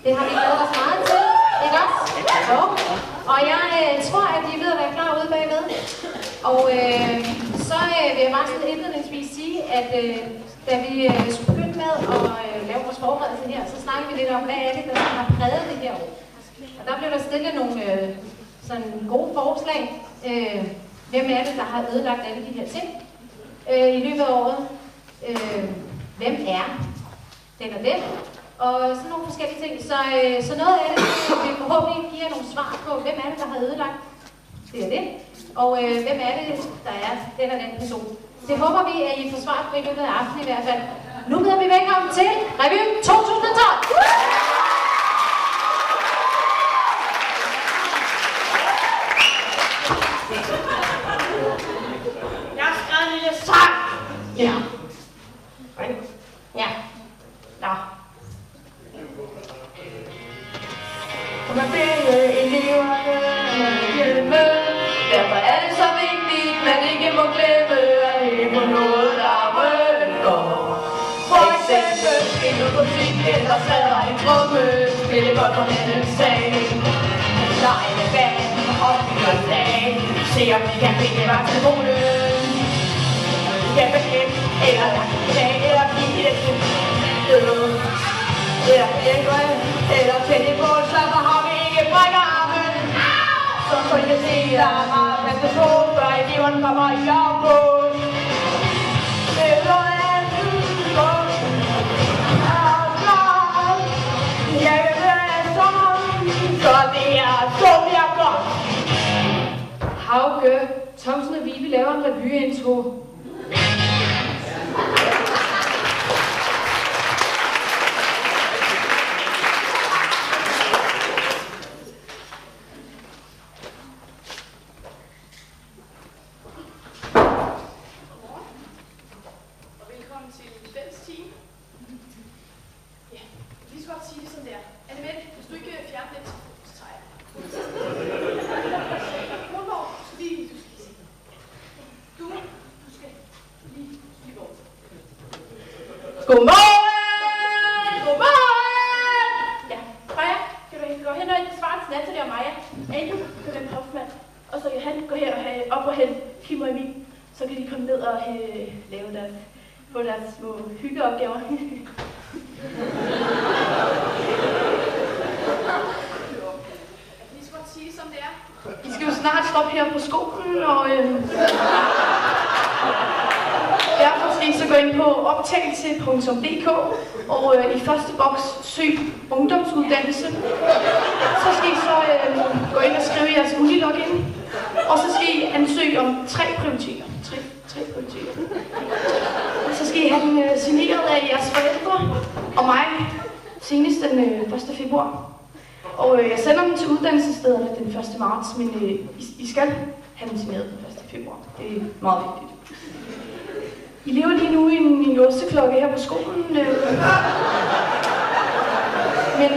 Det har vi glædet os meget til, ikke også? Jo. Og jeg tror, at I er ved at være klar ude bagved. Og så vil jeg bare sådan indledningsvis sige, at da vi skulle begynde med at lave vores forberedelse her, så snakkede vi lidt om, hvad er det, der har præget det her år. Og der blev der stillet nogle sådan gode forslag. Hvem er det, der har ødelagt alle de her ting i løbet af året? Hvem er den og den? Og sådan nogle forskellige ting. Så noget af det vil forhåbentlig give jer nogle svar på, hvem er det, der har ødelagt det og det. Og hvem er det, der er den og den person. Det håber vi, at I får svar på i løbet af aftenen i hvert fald. Nu byder vi velkommen til Revy 2012! Jeg har skrevet en lille sang! Ja. Ja. Nå. Hun er ferie, eleverne hjemme. Derfor er det så vigtigt, man ikke må glemme at hæve på noget, der rykker. For eksempel spille musik eller sladre en tromme. Spille godt på andens sag. Lege med band og bygge slag. Se om vi kan finde vaccinemonen. Kæmpe kæmpe eller lagt i dag eller give det til. Eller ældre, eller tænde på, så har vi ikke brækker armen. Så får jeg se, der er meget plads til på, før eleverne kommer i august. Eller anden går. Jeg vil være sådan, så det er så jeg godt. Hauke, Thomsen og Vivi laver en revyintro. Godmorgen! Godmorgen! Ja, Freja, kan du gå hen og svare til Natalie og Maja? Ane, kan du Hoffmann? Og så Johan, gå her og op og hente Kim og Emil. Så kan de komme ned og få deres små hyggeopgaver. Vi skal godt sige, som det er. Vi skal jo snart stoppe her på skolen, og derfor skal I så gå ind på optagelse.dk og i første boks søg ungdomsuddannelse. Så skal I så gå ind og skrive jeres uni-login, og så skal I ansøge om 3 prioriteter. Tre prioriteter. Så skal I have den signeret af jeres forældre og mig senest den 1. februar. Og jeg sender den til uddannelsesstederne den 1. marts, men I skal have den signeret den 1. februar. Det er meget vigtigt. I lever lige nu i en låseklokke her på skolen. Men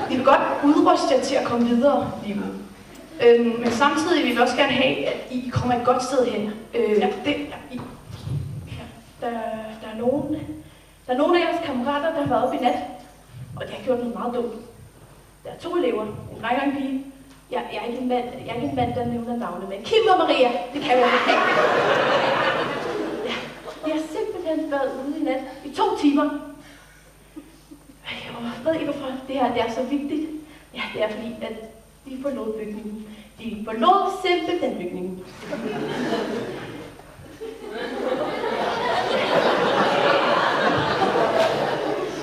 vi vil godt udruste jer til at komme videre lige nu. Men samtidig vil vi også gerne have, at I kommer et godt sted hen. Der er nogle af jeres kammerater, der har været oppe i nat, og de har gjort noget meget dumt. Der er 2 elever, en dreng og en pige. Jeg er ikke en mand, der nævner navne, men Kim og Maria, det kan jeg ikke. Jeg har simpelthen været ude i nat i 2 timer. Jeg ved ikke, hvorfor det her det er så vigtigt. Ja, det er fordi, at de forlod bygningen. De forlod simpelthen bygningen.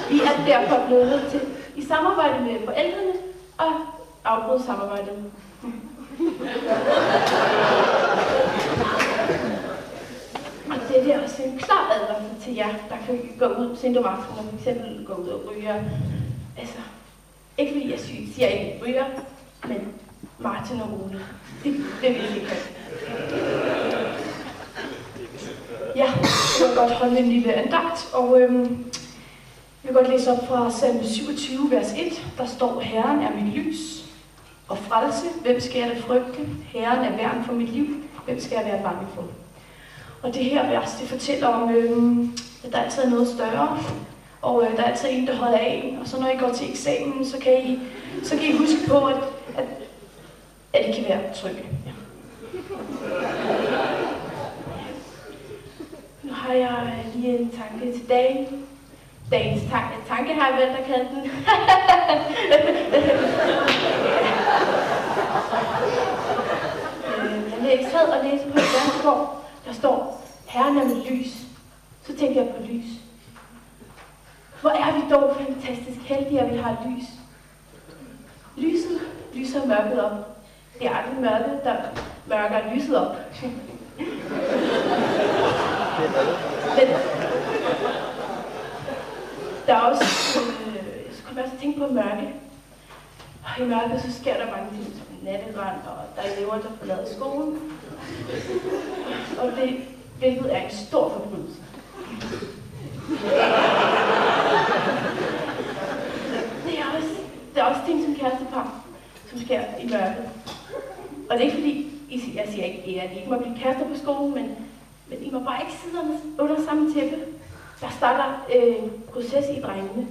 Vi er derfor blevet nødt til, i samarbejde med forældrene, at afbryde samarbejdet. Og det er også en klar advarsel til jer, der kan gå ud sent om aftenen, og for eksempel gå ud og ryge. Altså, ikke fordi jeg siger, at jeg ikke ryger, men Martin og Ole, det vil jeg ikke have. Ja, jeg vil godt holde en lille andagt, og jeg vil godt læse op fra salme 27, vers 1. Der står, Herren er mit lys og frelse. Hvem skal jeg da frygte? Herren er værn for mit liv. Hvem skal jeg være bange for? Og det her vers, det fortæller om, at der altid er noget større. Og der er altid en, der holder af en. Og så når I går til eksamen, så kan I huske på, at I kan være trygge. Ja. Nu har jeg lige en tanke til dagen. Dagens tanke har jeg valgt at kalde den. Jeg sad og læste på et verdenskort, der står, Herren er med lys. Så tænkte jeg på lys. Hvor er vi dog fantastisk heldige, at vi har lys. Lyset lyser mørket op. Det er aldrig mørket, der mørker lyset op. Men der er også, så kommer jeg også tænke på mørke. Og i mørket så sker der mange ting, som nattebrand, og der er elever, der forlader skolen. Og hvilket er en stor forbrydelse. Det er også ting som kærestepar, som sker i mørket. Og det er ikke fordi, jeg siger ikke, at I ikke må blive kærester på skolen, men I må bare ikke sidde under samme tæppe. Der starter en proces i drengene.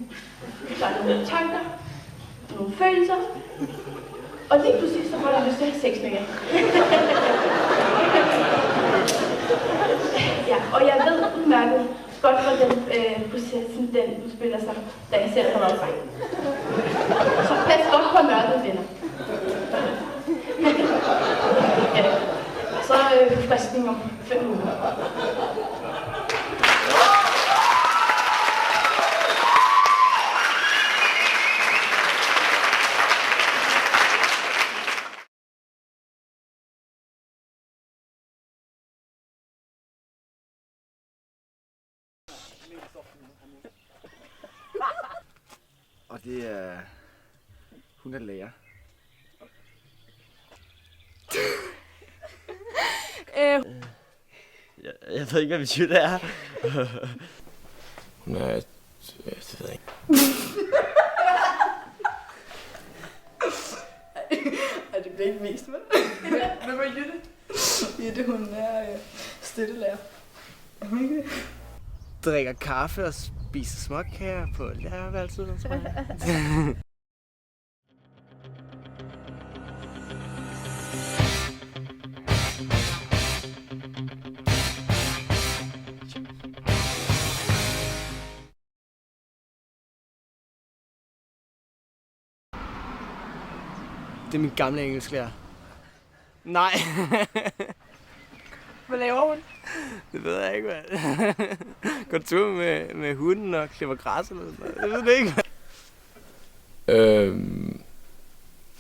Der er nogle tanker, nogle følelser, og lige pludselig så får der lyst til at have sex med jer. Ja, og jeg ved udmærket godt, hvordan processen den udspiller sig, da jeg selv har været dreng. Så pas godt på mørket, venner. Ja. Så friskning om 5 minutter. Og det er... Hun er lærer. Jeg ved ikke, hvad betyder det er. Nej, det ved jeg ikke. Ej, det bliver ikke vist, vel? Hvem er Jytte? Jytte, hun er støttelærer. Er hun ikke det? Drikker kaffe og spiser småkager på lærerværelset, tror jeg. Det er min gamle engelsklærer. Nej. Hvad laver hun? Det ved jeg ikke, hvad. Går tur med hunden og klipper græs eller sådan noget. Jeg ved det ikke, hvad.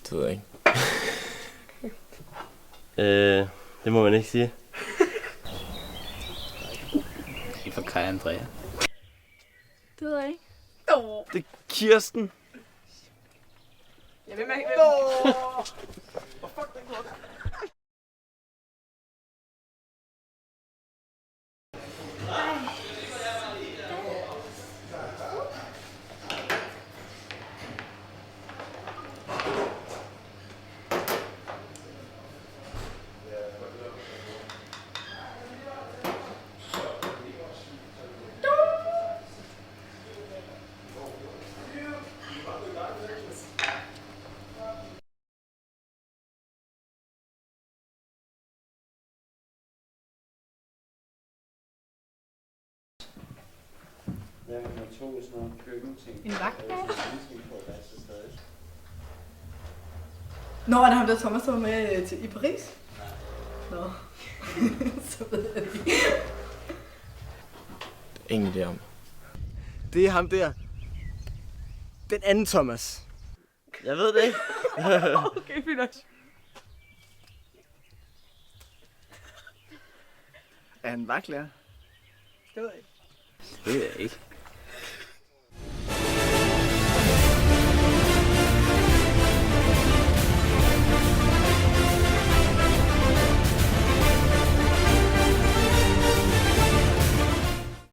Det ved jeg ikke. Det må man ikke sige. Det er for Kaj Andrea. Det ved jeg ikke. Det er Kirsten. Jeg vil mærke, en vagtdag? Nå, er det ham, der Thomas var med i Paris? Nå, så ved jeg det ikke. Ingen idé om. Det er ham der. Den anden Thomas. Jeg ved det ikke. Okay, fint nok. Er han vagtlærer? Det ved jeg ikke. Det ved jeg ikke.